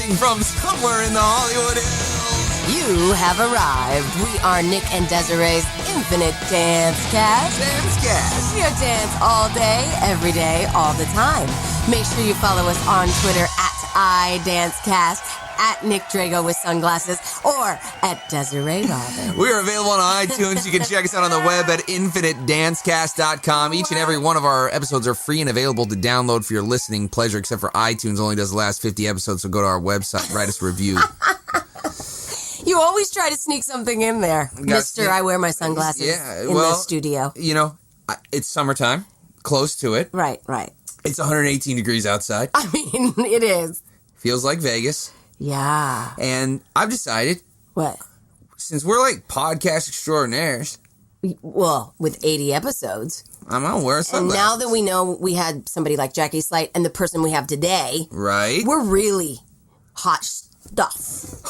broadcasting from somewhere in the Hollywood Hills. You have arrived. We are Nick and Desiree's Infinite Dance Cast. Dance Cast. We dance all day, every day, all the time. Make sure you follow us on Twitter at iDanceCast, at Nick Drago with sunglasses, or at Desiree Robin. We are available on iTunes. You can check us out on the web at infinitedancecast.com. Each and every one of our episodes are free and available to download for your listening pleasure, except for iTunes only does the last 50 episodes, so go to our website, write us a review. You always try to sneak something in there, Mister. I wear my sunglasses in the studio. You know, it's summertime, close to it. Right. It's 118 degrees outside. I mean, it is. Feels like Vegas. Yeah. And I've decided. What? Since we're like podcast extraordinaires. Well, with 80 episodes. I'm going to wear sunglasses. And now that we know we had somebody like Jackie Slight and the person we have today. Right. We're really hot stuff.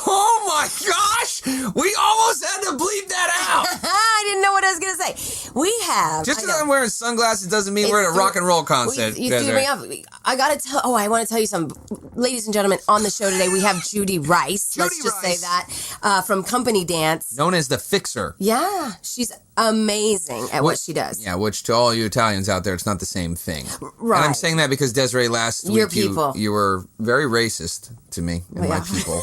Oh my gosh! We almost had to bleep that out. I didn't know what I was going to say. We have... Just because I'm wearing sunglasses doesn't mean we're at a rock and roll concert. You threw me off. I got to tell... Oh, I want to tell you something. Ladies and gentlemen, on the show today, we have Judy Rice. Let's just say that. From Company Dance. Known as the Fixer. Yeah. She's amazing at what she does. Yeah, which to all you Italians out there, it's not the same thing. Right. And I'm saying that because Desiree, last week you were very racist to me and my people.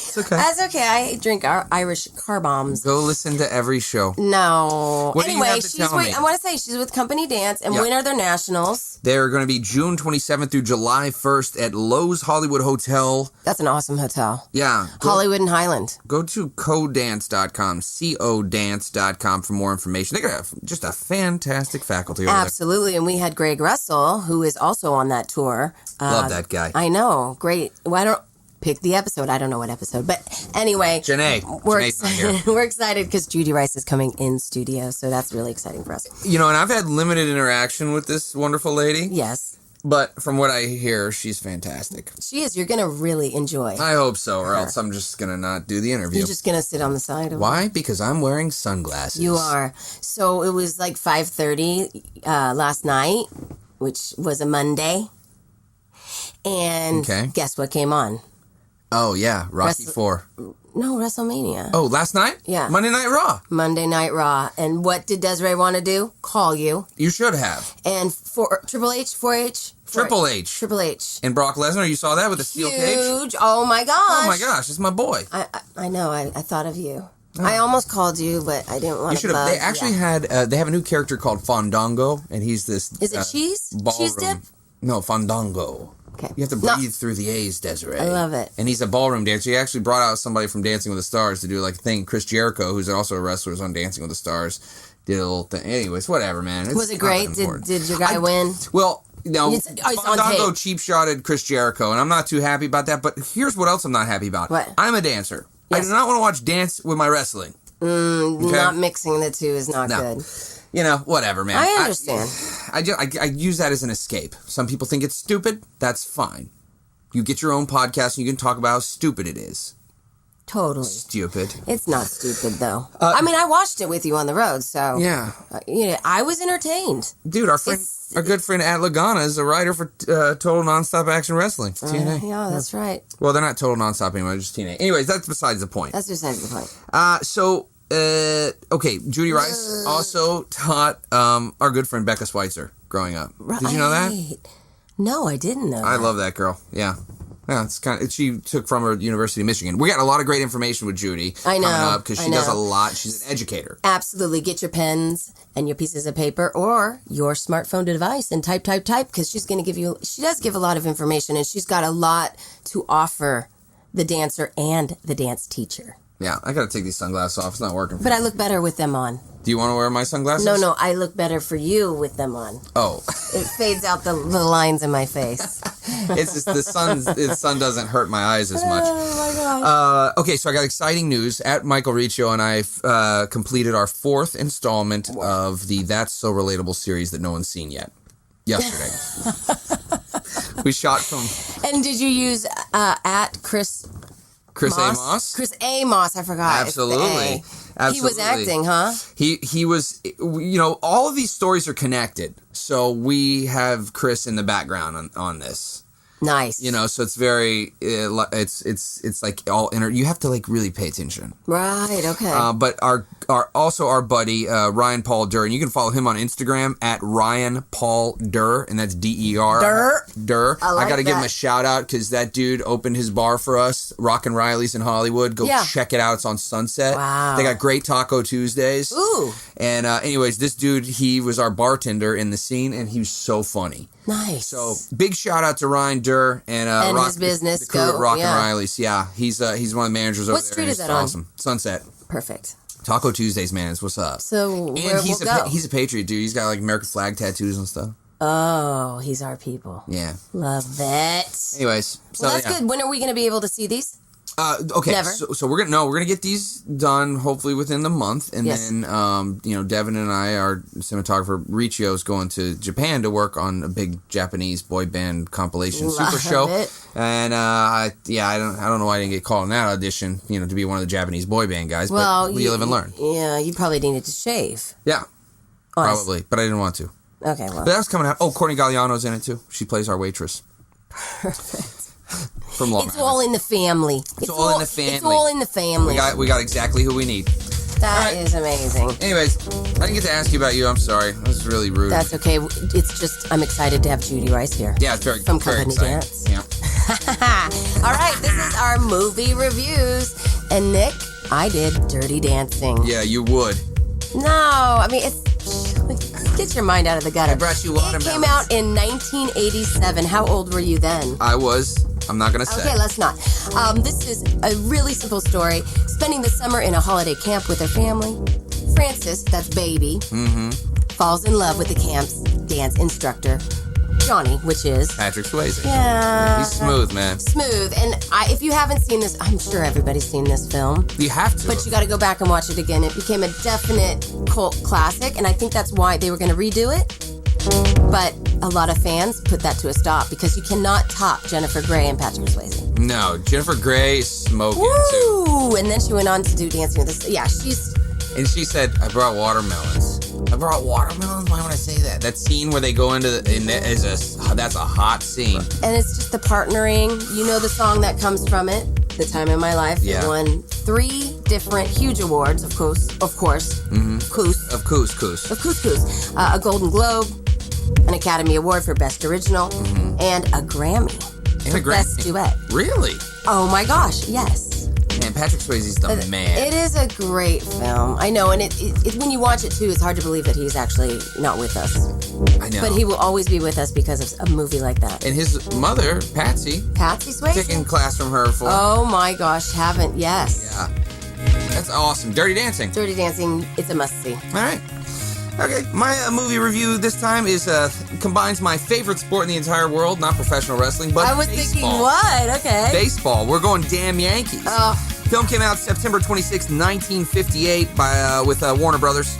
It's okay. That's okay. I drink our Irish car bombs. Go listen to every show. No. What anyway, do you have to tell me? I want to say she's with Company Dance, and when are their nationals? They're going to be June 27th through July 1st at Lowe's Hollywood Hotel. That's an awesome hotel. Yeah. Hollywood and Highland. Go to codance.com, codance.com for more information. They got just a fantastic faculty over Absolutely. And we had Greg Russell, who is also on that tour. Love that guy. I know. Great. Well, I don't pick the episode. I don't know what episode. But anyway. We're excited because Judy Rice is coming in studio. So that's really exciting for us. You know, and I've had limited interaction with this wonderful lady. Yes. But from what I hear, she's fantastic. She is. You're going to really enjoy. I hope so, or else I'm just going to not do the interview. You're just going to sit on the side of Why? Because I'm wearing sunglasses. You are. So it was like 5:30 last night, which was a Monday. And guess what came on? Oh, yeah. Rocky IV. No, WrestleMania. Oh, last night? Yeah. Monday Night Raw. Monday Night Raw. And what did Desiree want to do? Call you. You should have. And for Triple H, 4H? Triple H. Triple H. And Brock Lesnar, you saw that with the steel cage? Huge. Oh, my gosh. Oh, my gosh. It's my boy. I know. I thought of you. Oh. I almost called you, but I didn't want to. You should have. They actually had, they have a new character called Fandango, and he's this. Is it cheese? Ballroom. Cheese dip? No, Fandango. Okay. You have to breathe through the A's, Desiree. I love it. And he's a ballroom dancer. He actually brought out somebody from Dancing with the Stars to do like a thing. Chris Jericho, who's also a wrestler, is on Dancing with the Stars, did a little thing. Anyways, whatever, man. Was it great? Did your guy win? Well, no. Fandango cheap-shotted Chris Jericho, and I'm not too happy about that. But here's what else I'm not happy about. What? I'm a dancer. Yes. I do not want to watch dance with my wrestling. Okay? Not mixing the two is not good. You know, whatever, man. I understand. I use that as an escape. Some people think it's stupid. That's fine. You get your own podcast and you can talk about how stupid it is. Totally. Stupid. It's not stupid, though. I mean, I watched it with you on the road, so... Yeah. I was entertained. Dude, our good friend At Lagana is a writer for Total Nonstop Action Wrestling. TNA. Yeah, that's right. Well, they're not Total Nonstop anymore, they're just TNA. Anyways, that's besides the point. Okay, Judy Rice also taught our good friend Becca Schweitzer growing up. Right. Did you know that? No, I didn't know. I love that girl. Yeah. Yeah, it's kind of. She took from her University of Michigan. We got a lot of great information with Judy. I know, coming up because she does a lot. She's an educator. Absolutely, get your pens and your pieces of paper or your smartphone device and type because she's going to give you. She does give a lot of information and she's got a lot to offer the dancer and the dance teacher. Yeah, I got to take these sunglasses off. It's not working. But I look better with them on. Do you want to wear my sunglasses? No, I look better for you with them on. Oh. It fades out the lines in my face. It's just the sun doesn't hurt my eyes as much. Oh, my gosh. Okay, so I got exciting news. At Michael Riccio and I completed our 4th installment of the That's So Relatable series that no one's seen yet. Yesterday. We shot from... And did you use at Chris Amos? Chris Amos, I forgot. Absolutely. He was acting, huh? He was, all of these stories are connected. So we have Chris in the background on this. Nice. You know, so it's very, it's like all you have to like really pay attention. Right. Okay. But our buddy, Ryan Paul Durr, and you can follow him on Instagram at Ryan Paul Durr, and that's DER. Durr. I got to give him a shout out because that dude opened his bar for us, Rockin' Riley's in Hollywood. Go check it out. It's on Sunset. Wow. They got great Taco Tuesdays. Ooh. And anyways, this dude, he was our bartender in the scene, and he was so funny. Nice. So big shout out to Ryan Durr and his business. the crew at Rockin' Riley's. Yeah, he's one of the managers over there. What street is that on? Awesome. Sunset. Perfect. Taco Tuesdays, man, is what's up. So and where he's we'll go? He's a patriot, dude. He's got like American flag tattoos and stuff. Oh, he's our people. Yeah. Love that. Anyways, so Well, that's good. When are we going to be able to see these? Okay, Never. So we're gonna get these done hopefully within the month, and then Devin and I, our cinematographer Riccio, is going to Japan to work on a big Japanese boy band compilation super show, and I don't know why I didn't get called in that audition, to be one of the Japanese boy band guys. Well, but you live and learn. Yeah, you probably needed to shave. Yeah, probably, but I didn't want to. Okay, well, but that was coming out. Oh, Courtney Galliano's in it too. She plays our waitress. Perfect. From Long It's Island. all in the family. It's all in the family. It's all in the family. We got exactly who we need. That is amazing. Anyways, I didn't get to ask you about you. I'm sorry. That was really rude. That's okay. It's just I'm excited to have Judy Rice here. Yeah, it's very from very Company exciting. Dance. Yeah. All right, this is our movie reviews, and Nick, I did Dirty Dancing. Yeah, you would. No, I mean it's. Get your mind out of the gutter. I brought you watermelons. It came out in 1987. How old were you then? I'm not going to say. Okay, let's not. This is a really simple story. Spending the summer in a holiday camp with her family. Francis, that's baby, falls in love with the camp's dance instructor, Johnny, which is Patrick Swayze. Yeah. He's smooth, man. Smooth. And if you haven't seen this, I'm sure everybody's seen this film. You have to. But you got to go back and watch it again. It became a definite cult classic, and I think that's why they were going to redo it. But a lot of fans put that to a stop because you cannot top Jennifer Grey and Patrick Swayze. No, Jennifer Grey is smoking Woo! too. And then she went on to do Dancing with the Stars. Yeah, she's... And she said, I brought watermelons. I brought watermelons? Why would I say that? That scene where they go into that's a hot scene. And it's just the partnering. You know the song that comes from it, The Time in My Life. Yeah. It won 3 different huge awards, of course. Mm-hmm. Of Couscous. A Golden Globe, an Academy Award for Best Original, and a Grammy for Best Duet. Really? Oh my gosh, yes. Man, Patrick Swayze's the man. It is a great film. I know, and it when you watch it too, it's hard to believe that he's actually not with us. I know. But he will always be with us because of a movie like that. And his mother, Patsy Swayze. taking class from her for... Oh my gosh, yes. Yeah. That's awesome. Dirty Dancing. Dirty Dancing, it's a must-see. All right. Okay, my movie review this time is combines my favorite sport in the entire world, not professional wrestling, but I was baseball. thinking, what? Okay. Baseball. We're going damn Yankees. Oh. Film came out September 26, 1958 with Warner Brothers.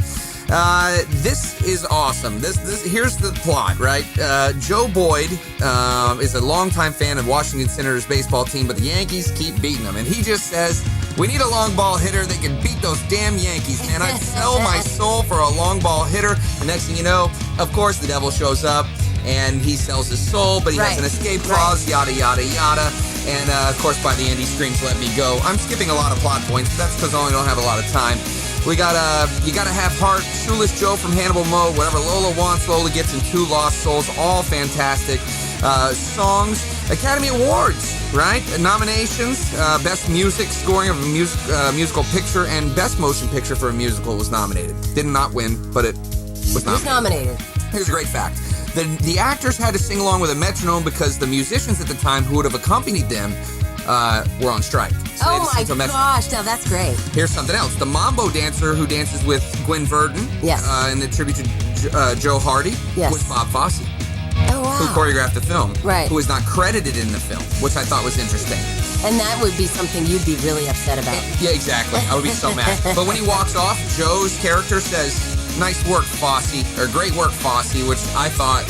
This is awesome. Here's the plot, right? Joe Boyd is a longtime fan of Washington Senators baseball team, but the Yankees keep beating them. And he just says, we need a long ball hitter that can beat those damn Yankees, man. I'd sell my soul for a long ball hitter. The next thing you know, of course, the devil shows up, and he sells his soul, but he has an escape clause, yada, yada, yada. And, of course, by the end, he screams, let me go. I'm skipping a lot of plot points, but that's because I only don't have a lot of time. We got You Gotta Have Heart, Shoeless Joe from Hannibal Moe, Whatever Lola Wants, Lola Gets, and Two Lost Souls, all fantastic. Songs, Academy Awards, right? Nominations, Best Music Scoring of a Musical Picture, and Best Motion Picture for a Musical was nominated. Did not win, but it was nominated. Here's a great fact. The actors had to sing along with a metronome because the musicians at the time who would have accompanied them were on strike. So oh my gosh, now that's great. Here's something else. The mambo dancer who dances with Gwen Verdon in the tribute to Joe Hardy was Bob Fosse. Oh, wow. Who choreographed the film. Right. Who was not credited in the film, which I thought was interesting. And that would be something you'd be really upset about. Yeah, exactly. I would be so mad. But when he walks off, Joe's character says, nice work, Fosse, or great work, Fosse, which I thought,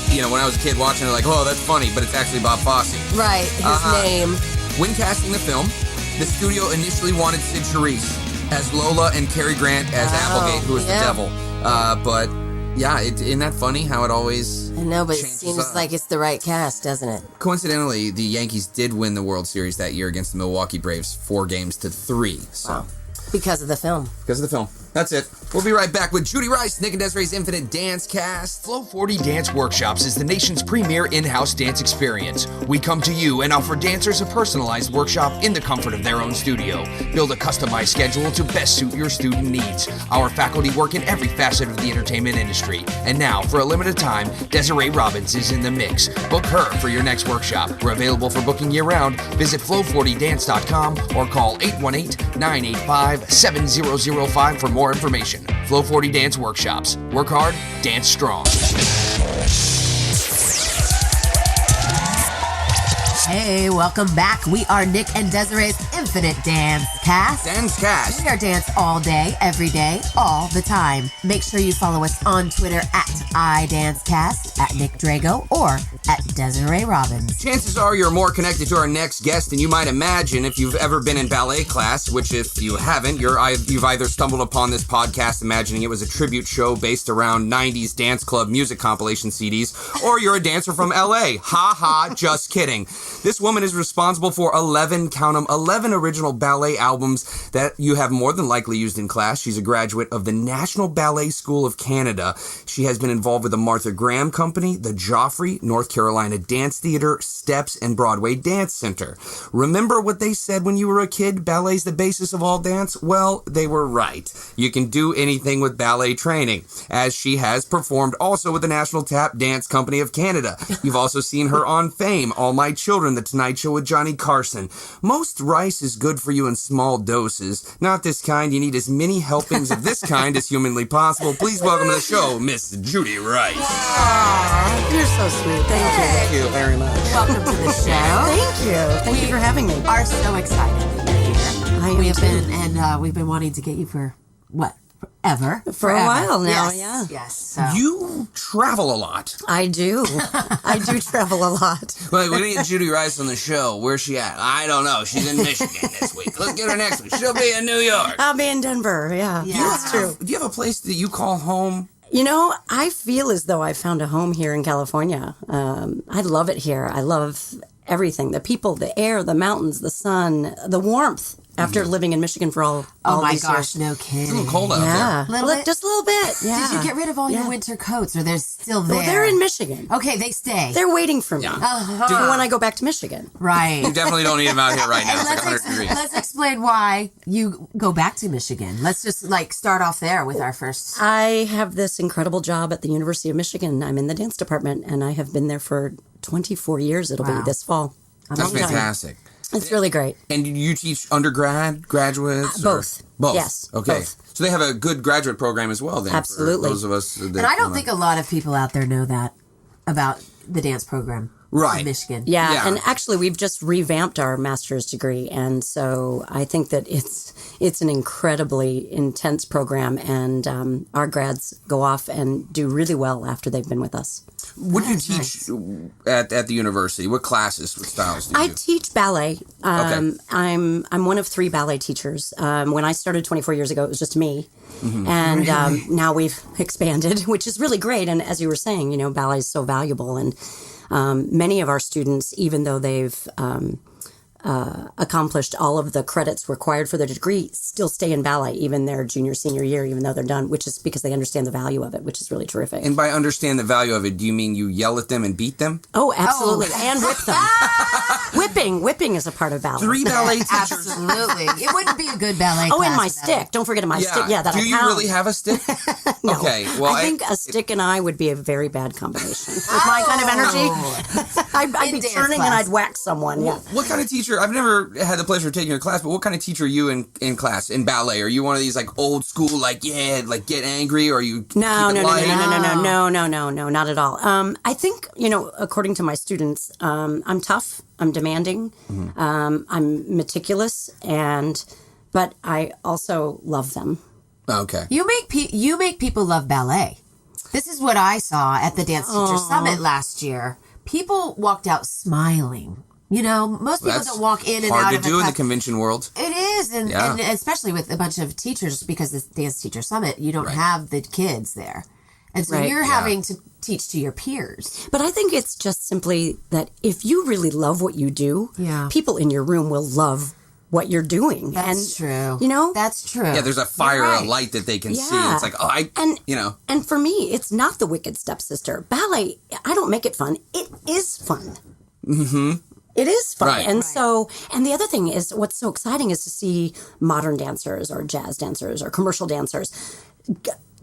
when I was a kid watching it, like, oh, that's funny, but it's actually Bob Fosse. Right, his name. When casting the film, the studio initially wanted Sid Charisse as Lola and Cary Grant as Applegate, who was the devil. But Yeah, isn't that funny how it always I know, but it changes seems up? like it's the right cast, doesn't it? Coincidentally, the Yankees did win the World Series that year against the Milwaukee Braves 4-3. So. Wow. Because of the film. Because of the film. That's it. We'll be right back with Judy Rice, Nick and Desiree's Infinite Dance Cast. Flow 40 Dance Workshops is the nation's premier in-house dance experience. We come to you and offer dancers a personalized workshop in the comfort of their own studio. Build a customized schedule to best suit your student needs. Our faculty work in every facet of the entertainment industry. And now, for a limited time, Desiree Robbins is in the mix. Book her for your next workshop. We're available for booking year-round. Visit flow40dance.com or call 818-985-7005 for more information. Flow 40 Dance Workshops. Work hard, dance strong. Hey, welcome back. We are Nick and Desiree's Infinite Dance Cast. Dance Cast. We are dance all day, every day, all the time. Make sure you follow us on Twitter at iDanceCast, at Nick Drago, or at Desiree Robbins. Chances are you're more connected to our next guest than you might imagine if you've ever been in ballet class, which if you haven't, you've either stumbled upon this podcast imagining it was a tribute show based around 90s dance club music compilation CDs, or you're a dancer from LA. Ha ha, just kidding. This woman is responsible for 11 original ballet albums that you have more than likely used in class. She's a graduate of the National Ballet School of Canada. She has been involved with the Martha Graham Company, the Joffrey, North Carolina Dance Theater, Steps, and Broadway Dance Center. Remember what they said when you were a kid? Ballet's the basis of all dance? Well, they were right. You can do anything with ballet training, as she has performed also with the National Tap Dance Company of Canada. You've also seen her on Fame, All My Children, The Tonight Show with Johnny Carson. Most rice is good for you in small doses. Not this kind. You need as many helpings of this kind as humanly possible. Please welcome to the show, Miss Judy Rice. Aw, you're so sweet. Thank you very much. Welcome to the show. Thank you. Thank you for having me. Are so excited that you're here. I am We have too. been, and we've been wanting to get you for, what, forever? For a while now, Yes, yeah. Yes. So. You travel a lot. I do. I do travel a lot. Well, we need Judy Rice on the show. Where's she at? I don't know. She's in Michigan this week. Let's get her next week. She'll be in New York. I'll be in Denver, yeah. Yeah. That's true. Do you have a place that you call home? You know, I feel as though I found a home here in California. I love it here. I love everything. The people, the air, the mountains, the sun, the warmth. After living in Michigan for all Oh my these gosh, years. no It's a kidding. little cold out Yeah. Little bit? Just a little bit. Yeah. Did you get rid of all your winter coats, or they're still there? Well, they're in Michigan. Okay, they stay. They're waiting for me Yeah. for when I go back to Michigan. Right. You definitely don't need them out here right now. It's like 100 degrees. Let's explain why you go back to Michigan. Let's just start off there with our first. I have this incredible job at the University of Michigan. I'm in the dance department, and I have been there for 24 years. It'll Wow. be this fall. That's Long time. fantastic. It's really great. And you teach undergrad, graduates? or- Both. Both. Yes, Okay. both. So they have a good graduate program as well then. Absolutely. For those of us that And I don't wanna- think a lot of people out there know that about the dance program Right. in Michigan. Yeah, Yeah. and actually, we've just revamped our master's degree, and so I think that it's an incredibly intense program, and our grads go off and do really well after they've been with us. What do you teach at the university? What classes, what styles do you I do? teach ballet. Okay. I'm one of 3 ballet teachers. When I started 24 years ago, it was just me, and now we've expanded, which is really great. And as you were saying, ballet is so valuable, and many of our students, even though they've accomplished all of the credits required for their degree, still stay in ballet even their junior, senior year, even though they're done, which is because they understand the value of it, which is really terrific. And by understand the value of it, do you mean you yell at them and beat them? Oh, absolutely. And whip them. Whipping is a part of ballet. 3 ballet teachers. Absolutely. It wouldn't be a good ballet Oh, class and my without stick. Don't forget my stick. Yeah, that do I you pound. really have a stick? No. Okay. Well, I think a stick and I would be a very bad combination. With my kind of energy, I'd In be dance turning class. and I'd whack someone. Yeah. What kind of teacher? I've never had the pleasure of taking your class, but what kind of teacher are you in class in ballet? Are you one of these old school get angry, or are you No, keep it no, light? no, not at all. I think, according to my students, I'm tough, I'm demanding, I'm meticulous, but I also love them. Okay. You make people love ballet. This is what I saw at the Dance Teacher Summit last year. People walked out smiling. Most people That's don't walk in and out hard of to a do in the class. convention world. It is, and especially with a bunch of teachers, because the Dance Teacher Summit, you don't Right. have the kids there. And so you're having to teach to your peers. But I think it's just simply that if you really love what you do, people in your room will love what you're doing. That's true. You know? That's true. Yeah, there's a fire, a light that they can see. It's like, And for me, it's not the wicked stepsister. Ballet, I don't make it fun. It is fun. Mm-hmm. It is fun. Right. And so, and the other thing is, what's so exciting is to see modern dancers or jazz dancers or commercial dancers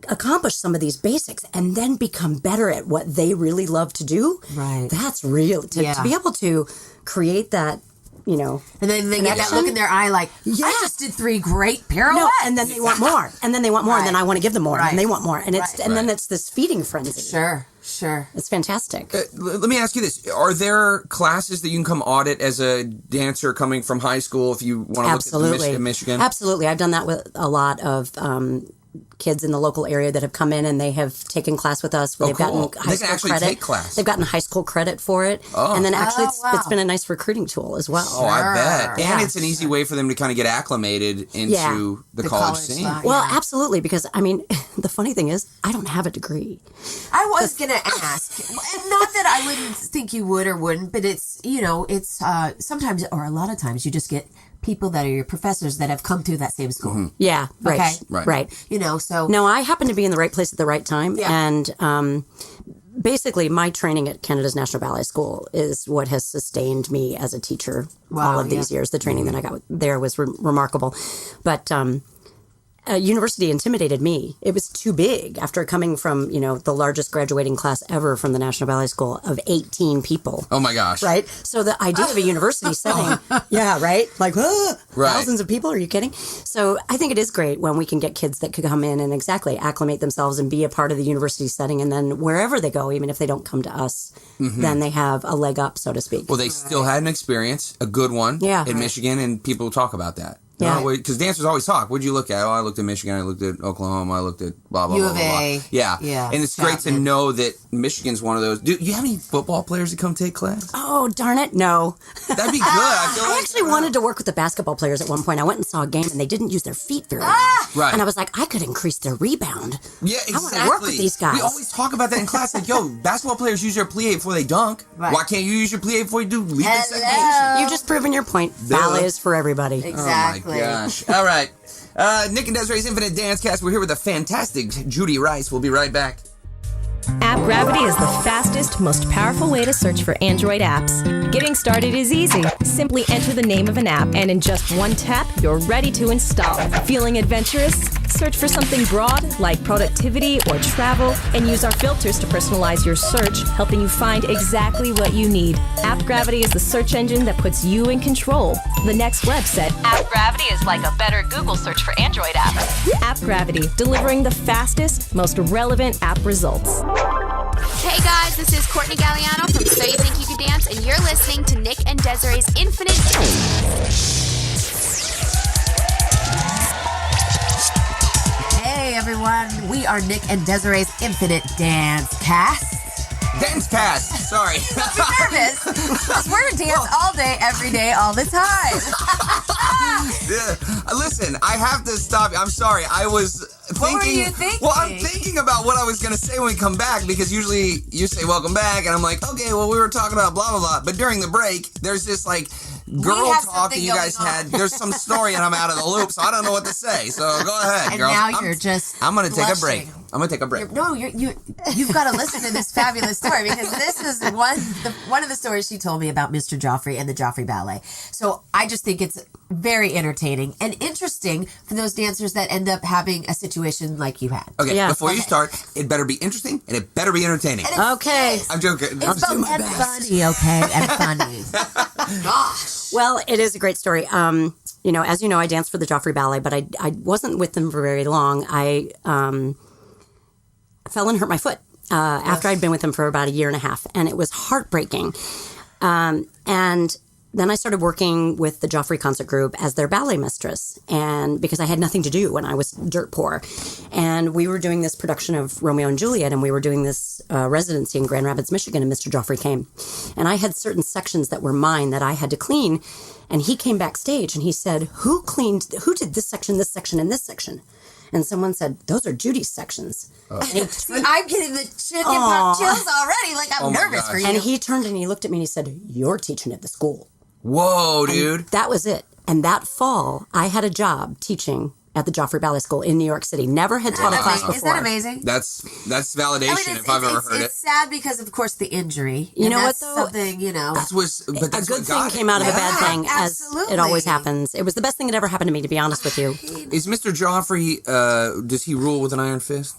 accomplish some of these basics and then become better at what they really love to do. Right. That's real. To be able to create that, you know. And then they get that look in their eye like, I just did 3 great pirouettes. No, and then they want more. And then they want more. And then I want to give them more. And they want more. And it's and then it's this feeding frenzy. Sure. It's fantastic. Let me ask you this. Are there classes that you can come audit as a dancer coming from high school if you want to look at Michigan? Absolutely. I've done that with a lot of kids in the local area that have come in and they have taken class with us. They've gotten high they school can actually credit. take class. They've gotten high school credit for it. And then actually it's been a nice recruiting tool as well. Oh, I bet. And it's an easy way for them to kind of get acclimated into the college scene. Well, absolutely. Because, I mean, the funny thing is, I don't have a degree. I was going to ask. Not that I wouldn't think you would or wouldn't, but it's, you know, it's sometimes or a lot of times you just get people that are your professors that have come through that same school. Mm-hmm. Yeah, right. Okay? Right. You know, so. No, I happen to be in the right place at the right time. And basically, my training at Canada's National Ballet School is what has sustained me as a teacher all of these years. The training that I got there was remarkable. But university intimidated me. It was too big after coming from, you know, the largest graduating class ever from the National Ballet School of 18 people. Oh my gosh. Right? So the idea of a university setting, right? Like, thousands of people, are you kidding? So I think it is great when we can get kids that could come in and acclimate themselves and be a part of the university setting. And then wherever they go, even if they don't come to us, then they have a leg up, so to speak. Well, they still had an experience, a good one in Michigan, and people talk about that. Yeah. Because dancers always talk. What'd you look at? Oh, I looked at Michigan. I looked at Oklahoma. I looked at blah, blah, U blah, of blah, blah. A. Yeah. And it's great to know that Michigan's one of those. Do you have any football players that come take class? Oh, darn it. No. That'd be good. I actually wanted to work with the basketball players at one point. I went and saw a game and they didn't use their feet very well. Right. And I was like, I could increase their rebound. Yeah, exactly. I want to work with these guys. We always talk about that in class. Like, yo, basketball players use their plie before they dunk. Right. Why can't you use your plie before you do lead the second position? You've just proven your point. Ballet is for everybody. Exactly. Oh my gosh. All right. Nick and Desiree's Infinite Dance Cast. We're here with the fantastic Judy Rice. We'll be right back. App Gravity is the fastest, most powerful way to search for Android apps. Getting started is easy. Simply enter the name of an app, and in just one tap, you're ready to install. Feeling adventurous? Search for something broad, like productivity or travel, and use our filters to personalize your search, helping you find exactly what you need. App Gravity is the search engine that puts you in control. The Next Web said, App Gravity is like a better Google search for Android apps. App Gravity, delivering the fastest, most relevant app results. Hey guys, this is Courtney Galliano from So You Think You Could Dance, and you're listening to Nick and Desiree's Infinite Dance. Hey everyone, we are Nick and Desiree's Infinite Dance Cast. Dance Cast. Sorry. Don't be nervous, because we're to dance all day, every day, all the time. Listen, I have to stop you. I'm sorry. I was thinking. What were you thinking? Well, I'm thinking about what I was going to say when we come back, because usually you say welcome back, and I'm like, okay, well, we were talking about blah, blah, blah. But during the break, there's this like girl talk that you guys had. There's some story, and I'm out of the loop, so I don't know what to say. So go ahead, And girls. now you're just I'm going to take a break. blushing. I'm going to take a break. You've got to listen to this fabulous story, because this is one of the stories she told me about Mr. Joffrey and the Joffrey Ballet. So I just think it's very entertaining and interesting for those dancers that end up having a situation like you had. Okay, before you start, it better be interesting and it better be entertaining. Okay. I'm joking. It's both and funny, okay? And funny. Gosh. Well, it is a great story. You know, as you know, I danced for the Joffrey Ballet, but I wasn't with them for very long. I fell and hurt my foot after I'd been with them for about a year and a half, and it was heartbreaking. And then I started working with the Joffrey Concert Group as their ballet mistress, and because I had nothing to do when I was dirt poor. And we were doing this production of Romeo and Juliet, and we were doing this residency in Grand Rapids, Michigan, and Mr. Joffrey came. And I had certain sections that were mine that I had to clean, and he came backstage, and he said, who did this section, and this section? And someone said, those are Judy's sections. I'm getting the chicken pox chills already. Like, I'm nervous for you. And he turned and he looked at me and he said, you're teaching at the school. Whoa, dude. And that was it. And that fall, I had a job teaching at the Joffrey Ballet School in New York City. Never had taught a class before. Is that amazing? That's validation if I've ever heard it. It's sad because, of course, the injury. You know that's what, though? Something, That's a good thing came out of a bad thing, as it always happens. It was the best thing that ever happened to me, to be honest with you. Is Mr. Joffrey, does he rule with an iron fist?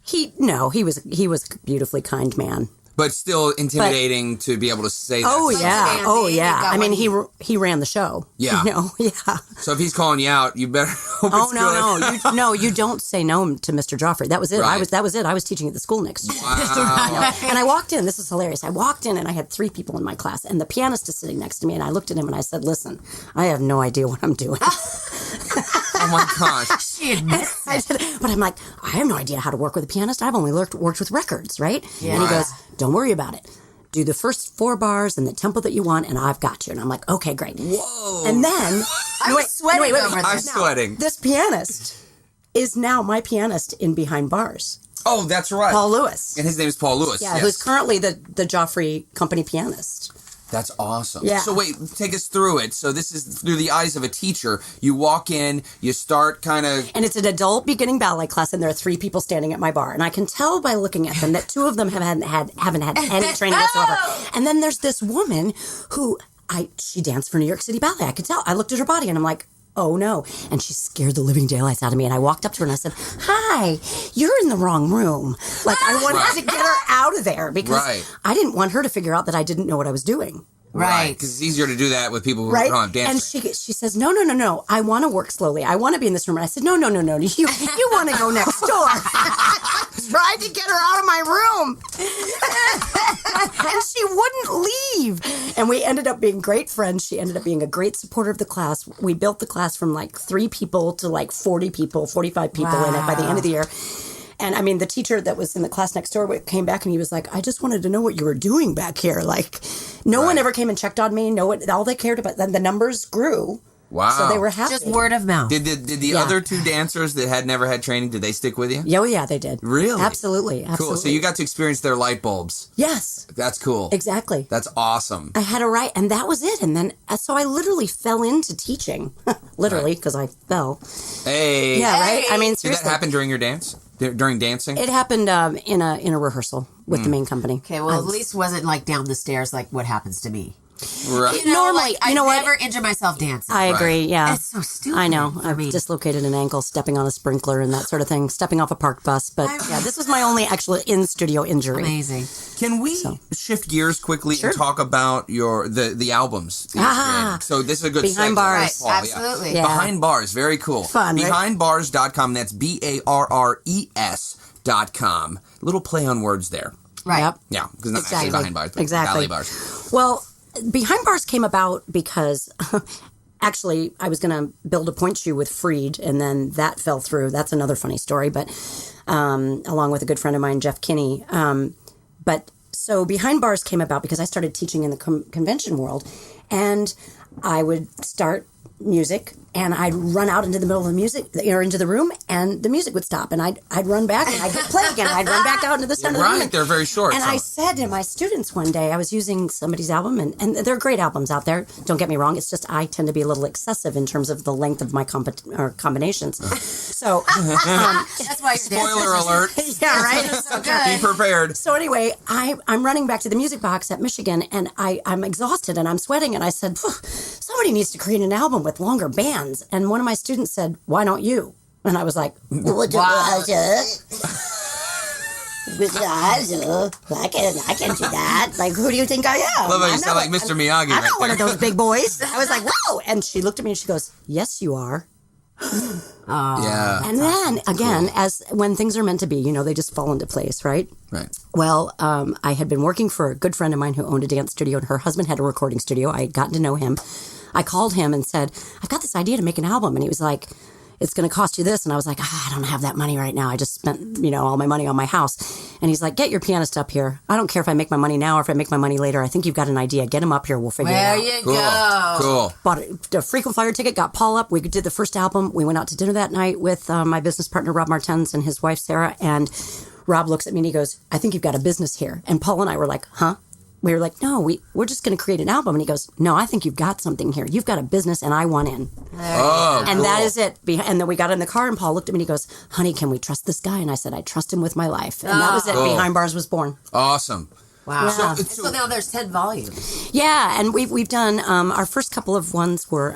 He was a beautifully kind man. But still intimidating to be able to say that. Oh yeah. I mean, he ran the show. Yeah. Yeah. So if he's calling you out, you better hope it's good. No, you don't say no to Mr. Joffrey. That was it. Right. That was it. I was teaching at the school next door. Wow. And I walked in. This is hilarious. I walked in and I had 3 people in my class, and the pianist is sitting next to me. And I looked at him and I said, "Listen, I have no idea what I'm doing." Oh my gosh. She admits it. But I'm like, I have no idea how to work with a pianist. I've only worked with records, right? Yeah. And he goes, don't worry about it. Do the first 4 bars in the tempo that you want, and I've got you. And I'm like, okay, great. Whoa. And then I'm sweating over I'm this. sweating. this pianist is now my pianist in Behind Bars, Oh, that's right. Paul Lewis. And his name is Paul Lewis. Yeah, yes. who's currently the Joffrey Company pianist. That's awesome. Yeah. So wait, take us through it. So this is through the eyes of a teacher. You walk in, you start kind of... And it's an adult beginning ballet class, and there are 3 people standing at my bar. And I can tell by looking at them that 2 of them haven't had any training whatsoever. And then there's this woman who, she danced for New York City Ballet. I could tell. I looked at her body, and I'm like, oh no. And she scared the living daylights out of me. And I walked up to her and I said, hi, you're in the wrong room. Like, I wanted to get her out of there because I didn't want her to figure out that I didn't know what I was doing. Right. Because it's easier to do that with people who Right? don't have dance. And she says, no. I want to work slowly. I want to be in this room. And I said, no. You want to go next door. Tried to get her out of my room. And she wouldn't leave. And we ended up being great friends. She ended up being a great supporter of the class. We built the class from like 3 people to like 40 people, 45 people in it by the end of the year. And I mean, the teacher that was in the class next door came back and he was like, I just wanted to know what you were doing back here. Like, no one ever came and checked on me. All they cared about, the numbers grew. Wow. So they were happy. Just word of mouth. Did the other 2 dancers that had never had training, did they stick with you? Oh, yeah, they did. Really? Absolutely. Cool. So you got to experience their light bulbs. Yes. That's cool. Exactly. That's awesome. I had a right, and that was it. And then, so I literally fell into teaching. Literally, because I fell. Hey. Yeah, right? I mean, Did seriously. that happen during your dance? During dancing? It happened in a rehearsal with the main company. Okay, well, at least wasn't like down the stairs like what happens to me. Right. Normally, I you know what? never injure myself dancing. I agree, yeah. It's so stupid. I know. for I've me. dislocated an ankle stepping on a sprinkler and that sort of thing, stepping off a parked bus. But yeah, this was my only actual in-studio injury. Amazing. Can we shift gears quickly and talk about the albums? that you created? So this is a good Behind segue, Bars. Paul, Absolutely. Yeah. Behind Bars, very cool. Fun, right? Behindbars.com. That's BARRES.com. Little play on words there. Right. Yep. Yeah, because not Exactly. actually behind bars, but Exactly. ballet bars. Well, Behind Bars came about because actually I was going to build a point shoe with Freed, and then that fell through. That's another funny story, but along with a good friend of mine, Jeff Kinney. But so Behind Bars came about because I started teaching in the convention world, and I would start music, and I'd run out into the middle of the music, or into the room, and the music would stop, and I'd run back, and I'd play again. I'd run back out into the center of the room. Right, they're very short. And I said to my students one day, I was using somebody's album, and there are great albums out there. Don't get me wrong. It's just I tend to be a little excessive in terms of the length of my combinations. So That's why you're Spoiler alert. yeah, right. so good. Be prepared. So anyway, I'm running back to the music box at Michigan, and I'm exhausted and I'm sweating, and I said, somebody needs to create an album with longer bands. And one of my students said, why don't you? And I was like, Wow. I can do that. Like, who do you think I am? Love how you I'm sound not like Mr. Miyagi I'm right not one there. of those big boys. I was like, whoa. And she looked at me and she goes, yes, you are. Yeah. And then again, as when things are meant to be, they just fall into place, right? Right. Well, I had been working for a good friend of mine who owned a dance studio, and her husband had a recording studio. I had gotten to know him. I called him and said, I've got this idea to make an album. And he was like, it's going to cost you this. And I was like, I don't have that money right now. I just spent, all my money on my house. And he's like, get your pianist up here. I don't care if I make my money now or if I make my money later. I think you've got an idea. Get him up here. We'll figure it out. There you go. Cool. Bought a frequent flyer ticket, got Paul up. We did the first album. We went out to dinner that night with my business partner, Rob Martens, and his wife, Sarah. And Rob looks at me and he goes, I think you've got a business here. And Paul and I were like, huh? We were like, no, we're just going to create an album. And he goes, no, I think you've got something here. You've got a business and I want in. Oh, And cool. that is it. And then we got in the car and Paul looked at me and he goes, honey, can we trust this guy? And I said, I trust him with my life. And that was it. Cool. Behind Bars was born. Awesome. Wow. Yeah. So now there's 10 volumes. Yeah, and we've done our first couple of ones were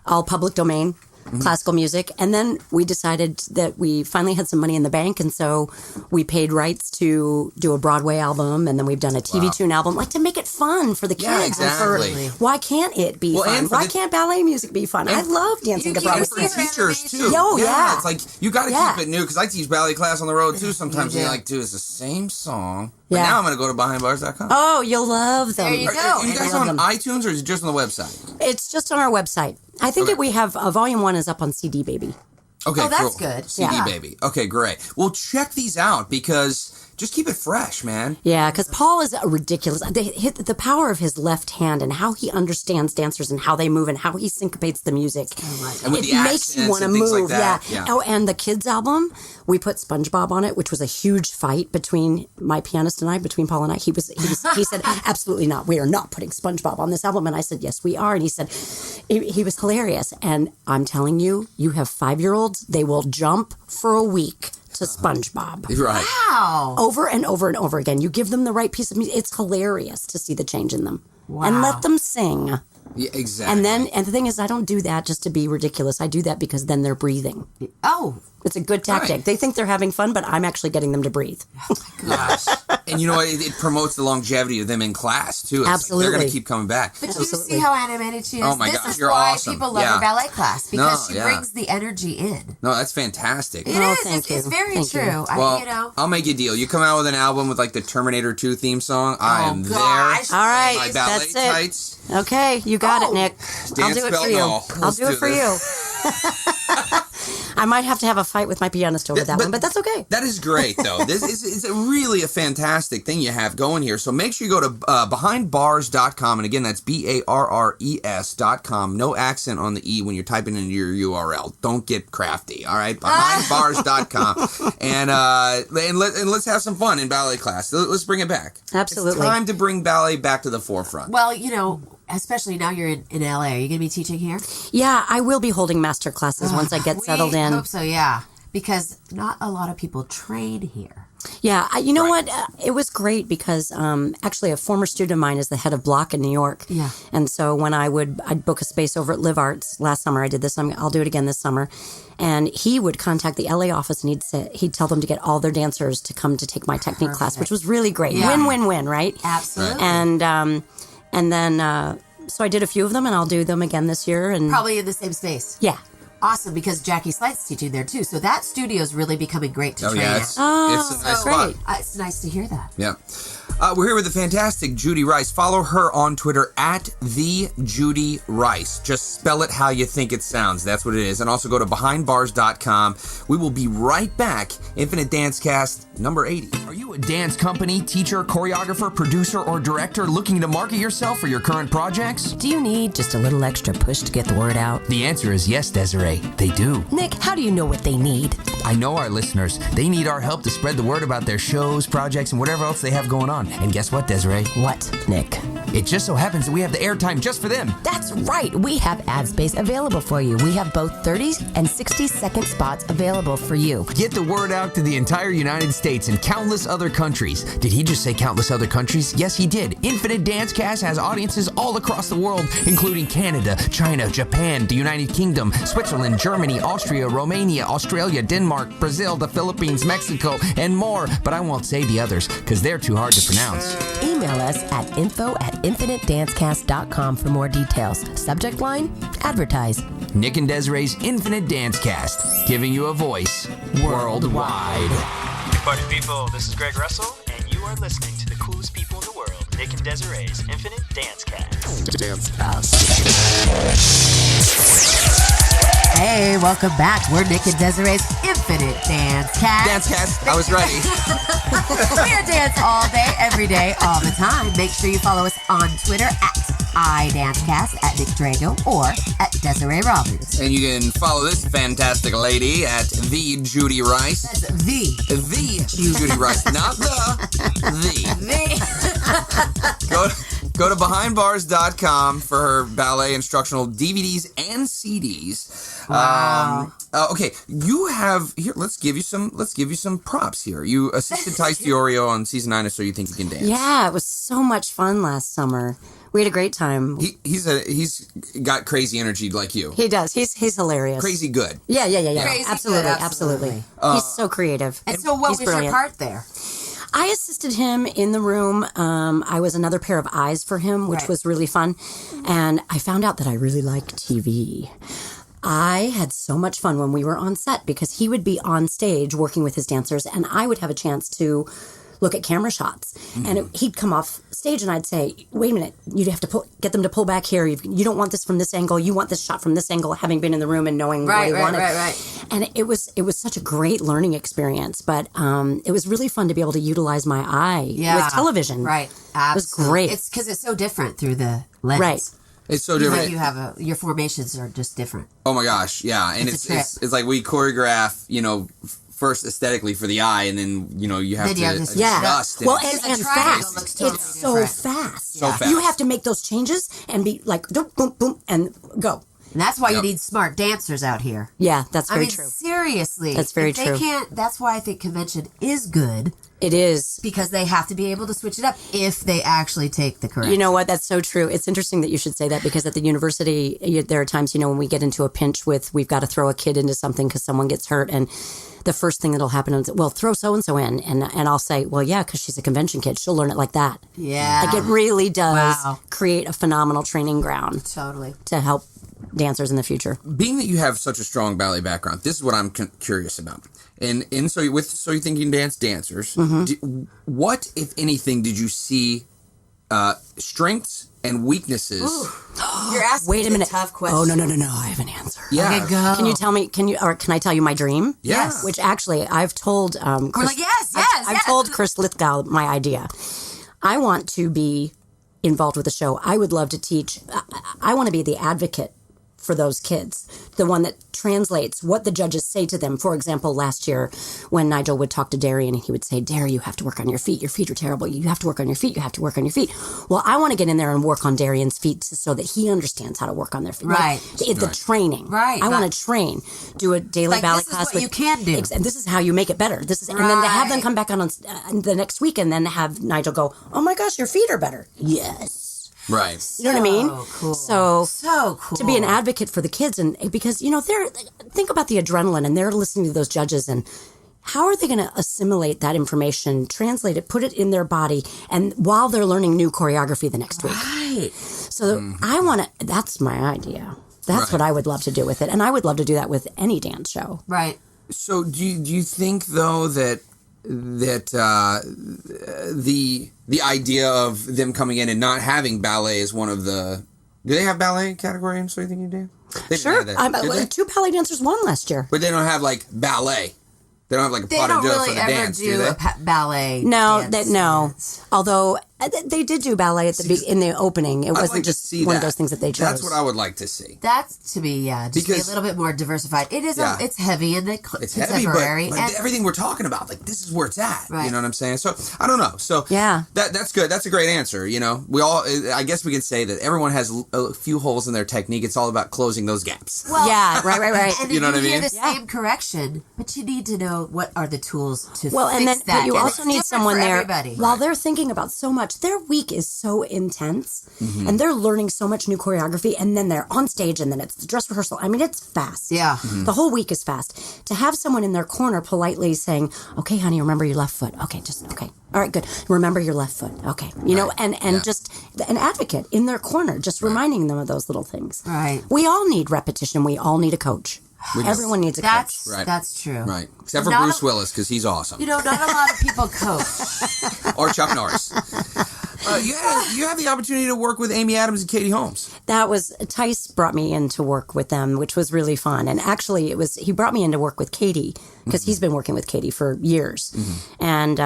all public domain, classical music, and then we decided that we finally had some money in the bank, and so we paid rights to do a Broadway album, and then we've done a TV tune album, like to make it fun for the kids. Yeah, and exactly. why can't it be fun? Why can't ballet music be fun? I love dancing to Broadway. And for teachers too. Oh, yeah. It's like you got to keep it new because I teach ballet class on the road too. Sometimes you're like, dude, it's the same song. But now I'm going to go to behindbars.com. Oh, you'll love them. There you go. Are you guys on iTunes or is it just on the website? It's just on our website. I think that we have volume 1 is up on CD Baby. Okay, Oh, that's cool. good. CD Yeah. Baby. Okay, great. Well, check these out because just keep it fresh, man. Yeah, because Paul is a ridiculous. The power of his left hand and how he understands dancers and how they move and how he syncopates the music. And with It the makes you accents want to and things move. like that. Yeah. Oh, and the kids album, we put SpongeBob on it, which was a huge fight between my pianist and I, between Paul and I. He said, absolutely not. We are not putting SpongeBob on this album. And I said, yes, we are. And he said, he was hilarious. And I'm telling you, you have 5-year-olds, they will jump for a week to SpongeBob. Right. Wow. Over and over and over again. You give them the right piece of music. It's hilarious to see the change in them. And let them sing. Yeah, exactly. And the thing is, I don't do that just to be ridiculous. I do that because then they're breathing. Oh. It's a good tactic. Right. They think they're having fun, but I'm actually getting them to breathe. Gosh. And you know what? It promotes the longevity of them in class, too. It's Absolutely. Like they're going to keep coming back. But you see how animated she is? Oh my this gosh, is you're why awesome. people love Yeah. her ballet class because she yeah. brings the energy in. No, that's fantastic. It Oh, is. thank It's you. very Thank you. true. Well, I'll make you a deal. You come out with an album with like the Terminator 2 theme song. I am gosh. there. All right, My ballet that's it. tights. Okay, you got it, Nick. I'll Dance do it belt for you. and all. I'll Let's do it do for this. you. I might have to have a fight with my pianist over that one, but that's okay. That is great, though. This is really a fantastic thing you have going here. So make sure you go to behindbars.com. And again, that's BARRES.com. No accent on the E when you're typing in your URL. Don't get crafty, all right? Behindbars.com. and let's have some fun in ballet class. Let's bring it back. Absolutely. It's time to bring ballet back to the forefront. Well, especially now you're in LA. Are you going to be teaching here? Yeah, I will be holding master classes once I get settled in. I hope so, yeah. Because not a lot of people train here. Yeah, you know what? It was great because actually a former student of mine is the head of block in New York. Yeah. And so when I'd book a space over at Live Arts last summer, I did this. I'll do it again this summer. And he would contact the LA office and he'd tell them to get all their dancers to come to take my technique class, which was really great. Yeah. Win-win-win, right? Absolutely. And then so I did a few of them, and I'll do them again this year. And Probably in the same space. yeah. Awesome, because Jackie Slight's teaching there too. So that studio is really becoming great to train yeah, in. it's a nice spot. great. It's nice to hear that. Yeah. We're here with the fantastic Judy Rice. Follow her on Twitter at @TheJudyRice. Just spell it how you think it sounds. That's what it is. And also go to behindbars.com. We will be right back. Infinite Dance Cast number 80. Are you a dance company, teacher, choreographer, producer, or director looking to market yourself for your current projects? Do you need just a little extra push to get the word out? The answer is yes, Desiree. They do. Nick, how do you know what they need? I know our listeners. They need our help to spread the word about their shows, projects, and whatever else they have going on. And guess what, Desiree? What, Nick? It just so happens that we have the airtime just for them. That's right. We have ad space available for you. We have both 30 and 60-second spots available for you. Get the word out to the entire United States and countless other countries. Did he just say countless other countries? Yes, he did. Infinite Dance Cast has audiences all across the world, including Canada, China, Japan, the United Kingdom, Switzerland, Germany, Austria, Romania, Australia, Denmark, Brazil, the Philippines, Mexico, and more. But I won't say the others because they're too hard to pronounce. Email us at info@infinitedancecast.com for more details. Subject line, advertise. Nick and Desiree's Infinite Dance Cast, giving you a voice worldwide. Hey party people, this is Greg Russell, and you are listening to the coolest people in the world, Nick and Desiree's Infinite Dance Cast. Dance Cast. Hey, welcome back. We're Nick and Desiree's Infinite Dance Cast. Dance Cast. I was ready. We're dance all day, every day, all the time. Make sure you follow us on Twitter at iDanceCast, at Nick Drago, or at Desiree Robbins. And you can follow this fantastic lady at the Judy Rice. That's the Judy Rice, not Go to BehindBars.com for her ballet instructional DVDs and CDs. Wow. Okay, you have here. Let's give you some props here. You assisted Tice Diorio on season 9 of So You Think You Can Dance. Yeah, it was so much fun last summer. We had a great time. He's got crazy energy like you. He does. He's hilarious. Crazy good. Yeah. Crazy Absolutely. good. He's so creative. And so what was brilliant. your part there? I assisted him in the room. I was another pair of eyes for him, which was really fun. And I found out that I really like TV. I had so much fun when we were on set because he would be on stage working with his dancers and I would have a chance to look at camera shots. Mm-hmm. And he'd come off stage and I'd say, wait a minute, you'd have to get them to pull back here. You don't want this from this angle. You want this shot from this angle, having been in the room and knowing what he wanted. Right. And it was such a great learning experience. But it was really fun to be able to utilize my eye with television. Right. Absolutely. It was great. It's because it's so different through the lens. Right. It's so different. You have your formations are just different. Oh my gosh, yeah, and it's like we choreograph, first aesthetically for the eye, and then you have to adjust. Well, and fast. It's so fast. So fast. You have to make those changes and be like boom, boom, boom, and go. And that's why you need smart dancers out here. Yeah, that's very true. Seriously, that's very true. They can't. That's why I think convention is good. It is. Because they have to be able to switch it up if they actually take the correct. You know what? That's so true. It's interesting that you should say that because at the university, there are times, when we get into a pinch we've got to throw a kid into something because someone gets hurt. And the first thing that'll happen is, well, throw so-and-so in. And I'll say, well, yeah, because she's a convention kid. She'll learn it like that. Yeah. Like it really does create a phenomenal training ground. Totally. To help dancers in the future. Being that you have such a strong ballet background, this is what I'm curious about. And So You Think You Can Dance dancers, what, if anything, did you see strengths and weaknesses? You're asking Wait a minute. tough question. Oh, no, I have an answer. Yeah. Okay, go. Can you tell me, can I tell you my dream? Yes. Which actually I've told Chris. We're like, yes. I've told Chris Lithgow my idea. I want to be involved with the show. I would love to teach. I want to be the advocate for those kids, the one that translates what the judges say to them. For example, last year when Nigel would talk to Darian and he would say, Dari, you have to work on your feet. Your feet are terrible. You have to work on your feet. You have to work on your feet. Well, I want to get in there and work on Darian's feet so that he understands how to work on their feet. Right. Like, the training. Right. I want to train, do a daily ballet class. This is what you can do. And this is how you make it better. And then to have them come back on the next week and then have Nigel go, oh my gosh, your feet are better. Yes. Right. You know what I mean? Cool. So cool. To be an advocate for the kids, and because think about the adrenaline, and they're listening to those judges, and how are they going to assimilate that information, translate it, put it in their body, and while they're learning new choreography the next week? Right. So I want to. That's my idea. That's what I would love to do with it, and I would love to do that with any dance show. Right. So do you think though that the idea of them coming in and not having ballet is one of the... Do they have ballet category in So You Think You Can Dance? Sure. 2 ballet dancers won last year. But they don't have ballet. They don't have a pas de deux for the dance, do they? Ballet. No, dance. Although they did do ballet in the opening. It wasn't like just one of those things that they chose. That's what I would like to see. That's to be just be a little bit more diversified. It is. It's heavy and it's contemporary. Heavy, but everything we're talking about, this is where it's at. Right. You know what I'm saying? So I don't know. So that's good. That's a great answer. We all. I guess we can say that everyone has a few holes in their technique. It's all about closing those gaps. Well, right. And you know what I mean? Hear the same correction, but you need to know what are the tools to fix that. But you also need someone there everybody. While they're thinking about so much. Their week is so intense, and they're learning so much new choreography, and then they're on stage, and then it's the dress rehearsal. I mean, it's fast. Yeah. The whole week is fast. To have someone in their corner politely saying, okay, honey, remember your left foot. Okay, okay. All right, good. Remember your left foot. Okay. And just an advocate in their corner, just reminding them of those little things. Right. We all need repetition. We all need a coach. Everyone needs a coach. Right. That's true. Right. Except for Bruce Willis, because he's awesome. Not a lot of people coach. Or Chuck Norris. You had the opportunity to work with Amy Adams and Katie Holmes. That was, Tice brought me in to work with them, which was really fun. And actually, he brought me in to work with Katie because he's been working with Katie for years. And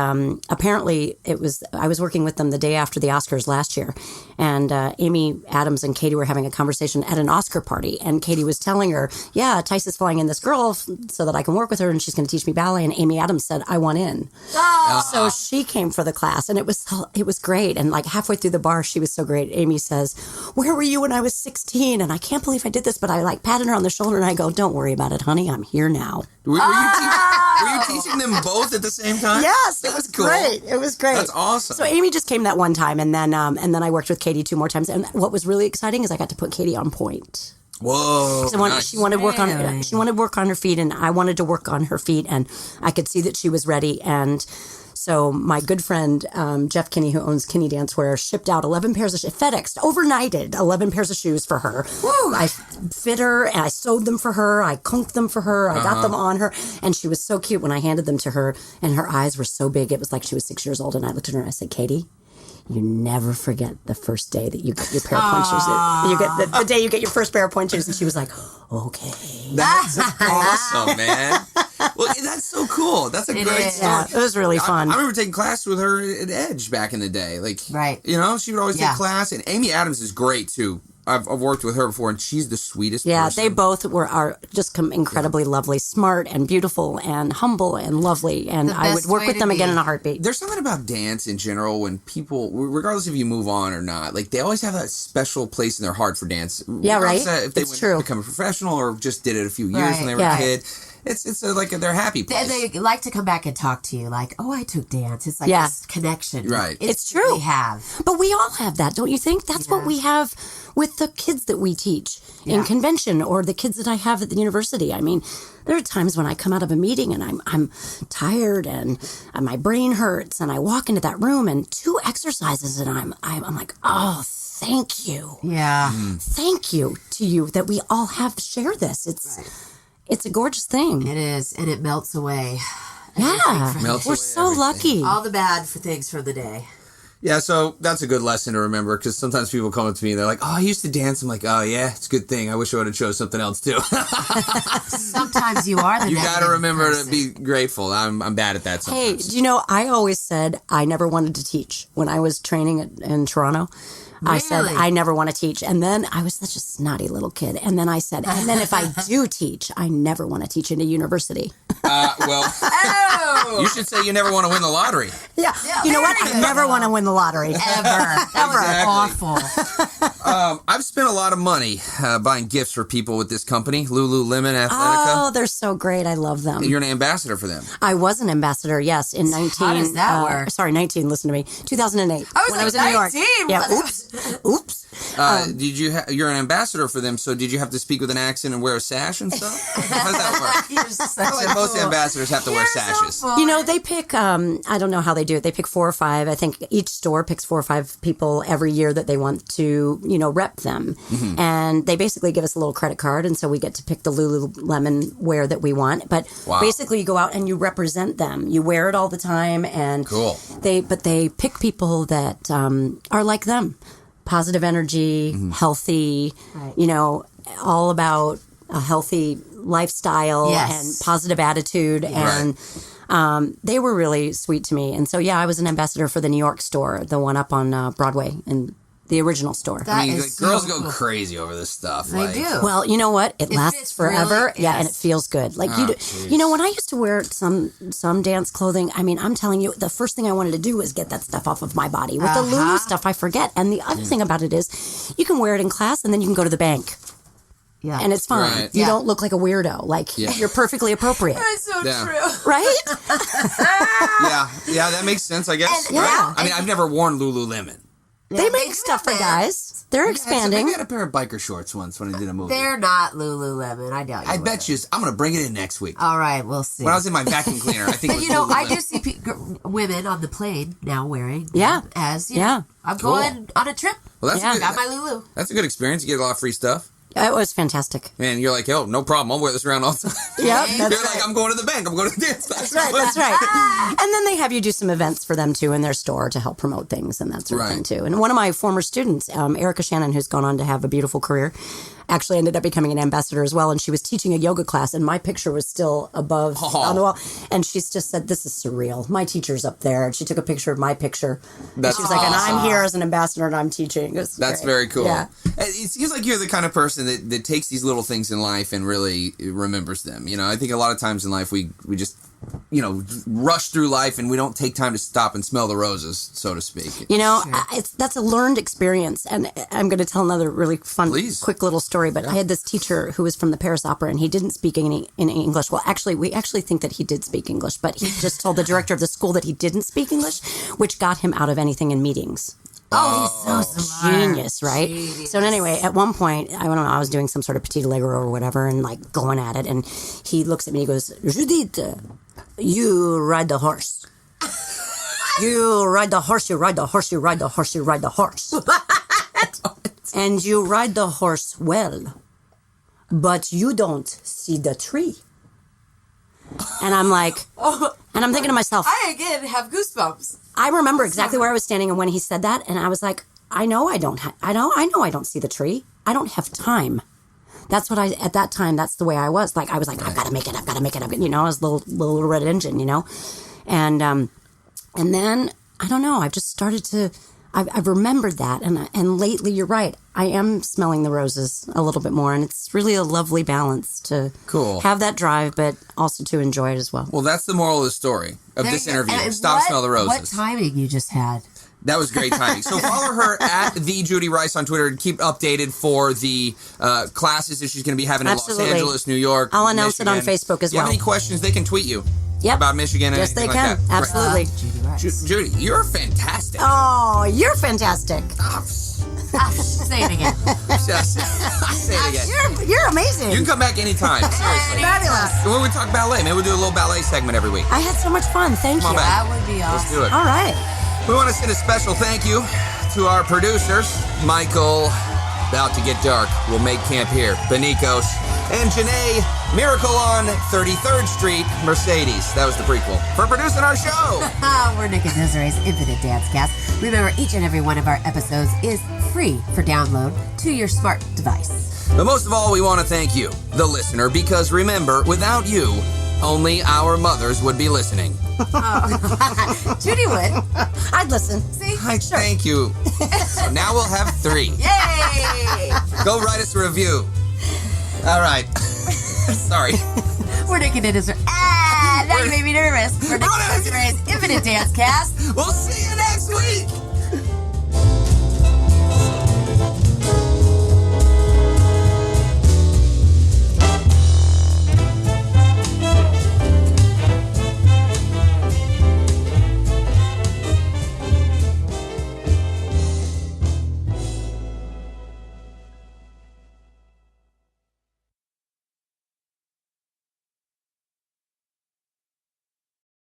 apparently, I was working with them the day after the Oscars last year. And Amy Adams and Katie were having a conversation at an Oscar party. And Katie was telling her, yeah, Tice is flying in this girl so that I can work with her and she's going to teach me ballet. And Amy Adams said, I want in. So she came for the class and it was great. And like halfway through the bar, she was so great. Amy says, where were you when I was 16? And I can't believe I did this, but I like patted her on the shoulder and I go, don't worry about it, honey. I'm here now. Were you teaching them both at the same time? Yes, it was great. It was great. That's awesome. So Amy just came that one time, and then I worked with Katie 2 more times. And what was really exciting is I got to put Katie on point. Whoa! She wanted to work on her feet, and I wanted to work on her feet, and I could see that she was ready. And so my good friend Jeff Kinney, who owns Kinney Dancewear, shipped out 11 pairs of FedExed, overnighted 11 pairs of shoes for her. Woo! I fit her, and I sewed them for her. I conked them for her. I got them on her, and she was so cute when I handed them to her. And her eyes were so big, it was like she was 6 years old. And I looked at her and I said, Katie, you never forget the first day that you get your pair of pointe shoes. You get the day you get your first pair of pointe shoes. And she was like, okay. That's awesome, man. Well, that's so cool. That's a great story. Yeah, it was really fun. I remember taking class with her at Edge back in the day. Right. She would always take class. And Amy Adams is great, too. I've worked with her before, and she's the sweetest person. They both are just incredibly lovely, smart and beautiful and humble and lovely. And I would work with them again in a heartbeat. There's something about dance in general when people, regardless if you move on or not, like they always have that special place in their heart for dance. Yeah, right. If they become a professional or just did it a few years when they were a kid. It's like their happy place. They like to come back and talk to you like, oh, I took dance. It's like this connection. Right. It's true. We have. But we all have that, don't you think? That's what we have with the kids that we teach in convention or the kids that I have at the university. I mean, there are times when I come out of a meeting and I'm tired and my brain hurts and I walk into that room and 2 exercises and I'm like, oh, thank you. Yeah. Thank you to you that we all have shared this. It's a gorgeous thing. It is, and it melts away. We're so lucky. All the bad things for the day. Yeah, so that's a good lesson to remember because sometimes people come up to me and they're like, oh, I used to dance. I'm like, oh, yeah, it's a good thing. I wish I would have chose something else, too. Sometimes you are the You got to remember to be grateful. I'm bad at that sometimes. Hey, I always said I never wanted to teach when I was training in Toronto. Really? I said, I never want to teach. And then I was such a snotty little kid. And then I said, and then if I do teach, I never want to teach in a university. You should say you never want to win the lottery. Yeah. You know what? I never want to win the lottery. Ever. That was awful. I've spent a lot of money buying gifts for people with this company, Lululemon Athletica. Oh, they're so great. I love them. You're an ambassador for them. I was an ambassador, yes, in 19... How does that work? Sorry, 19, listen to me. 2008. I was in New York. Yeah, oops. You're an ambassador for them, so did you have to speak with an accent and wear a sash and stuff? How does that work? Most ambassadors have to wear sashes. So they pick, I don't know how they do it. They pick 4 or 5. I think each store picks 4 or 5 people every year that they want to, rep them. Mm-hmm. And they basically give us a little credit card, and so we get to pick the Lululemon wear that we want. But basically you go out and you represent them. You wear it all the time. And cool. They pick people that are like them. Positive energy, healthy, all about a healthy lifestyle and positive attitude. And they were really sweet to me. And so, I was an ambassador for the New York store, the one up on Broadway in the original store. Girls go crazy over this stuff. They do. Well, you know what? It lasts forever. Really, and it feels good. Like when I used to wear some dance clothing, I mean, I'm telling you, the first thing I wanted to do was get that stuff off of my body. With the Lulu stuff, I forget. And the other thing about it is you can wear it in class and then you can go to the bank. Yeah. And it's fine. Right. You don't look like a weirdo. Like, you're perfectly appropriate. That's so true. Right? Yeah, that makes sense, I guess. Right? I mean, I've never worn Lululemon. They make stuff for guys. They're expanding. I had a pair of biker shorts once when I did a movie. They're not Lululemon. I doubt you. I bet you. I'm going to bring it in next week. All right, we'll see. When I was in my vacuum cleaner, I think. But I do see women on the plane now wearing. Them as I'm going on a trip. Well, that's got my Lulu. That's a good experience. You get a lot of free stuff. It was fantastic. And you're like, oh, no problem. I'll wear this around all the time. Yeah, that's You're right. like, I'm going to the bank. I'm going to the dance class. That's right. And then they have you do some events for them, too, in their store to help promote things and that sort of thing, too. And one of my former students, Erica Shannon, who's gone on to have a beautiful career, actually ended up becoming an ambassador as well. And she was teaching a yoga class, and my picture was still above on the wall. And she's just said, this is surreal. My teacher's up there. And she took a picture of my picture. That's she was like, and I'm here as an ambassador, and I'm teaching. That's very cool. Yeah. It seems like you're the kind of person that takes these little things in life and really remembers them. You know, I think a lot of times in life we just, you know, rush through life and we don't take time to stop and smell the roses, so to speak. You know, that's a learned experience. And I'm going to tell another really fun, quick little story. But I had this teacher who was from the Paris Opera, and he didn't speak any in English. Well, actually, we actually think that he did speak English, but he just told the director of the school that he didn't speak English, which got him out of anything in meetings. Oh, he's so smart. Genius, right? So anyway, at one point, I don't know, I was doing some sort of petit allegro or whatever and like going at it. And he looks at me and he goes, Judith, you ride the horse. You ride the horse, you ride the horse, you ride the horse, you ride the horse. And you ride the horse well, but you don't see the tree. And I'm like, and I'm thinking to myself, I again have goosebumps. I remember exactly where I was standing and when he said that, and I was like, I know I don't see the tree. I don't have time. That's what at that time, that's the way I was. Like, I've got to make it. You know, I was a little red engine, you know? And then, I don't know, I've just started to, I've remembered that. And lately, you're right, I am smelling the roses a little bit more. And it's really a lovely balance to have that drive, but also to enjoy it as well. Well, that's the moral of the story of this interview. Stop smell the roses. What timing you just had. That was great timing. So follow her at the Judy Rice on Twitter and keep updated for the classes that she's going to be having in Los Angeles, New York. I'll announce it on Facebook as well. If you have any questions, they can tweet you about Michigan and yes, anything they can. like that. Absolutely. Judy, you're fantastic. Oh, you're fantastic. Say it again. Say it again. You're amazing. You can come back anytime. Seriously. Fabulous. When we talk ballet, maybe we'll do a little ballet segment every week. I had so much fun. Thank you. That would be awesome. Let's do it. All right. We want to send a special thank you to our producers, Michael, About to Get Dark, We'll Make Camp Here, Benicos, and Janae, Miracle on 33rd Street, Mercedes. That was the prequel. For producing our show. We're Nick and Desiree's Infinite Dance Cast. Remember, each and every one of our episodes is free for download to your smart device. But most of all, we want to thank you, the listener, because remember, without you, only our mothers would be listening. Judy would. I'd listen. See? Thank you. So now we'll have 3. Yay! Go write us a review. All right. Sorry. We're Nick and Desiree. Now you made me nervous. We're Nick and Desiree's Infinite Dance Cast. We'll see you.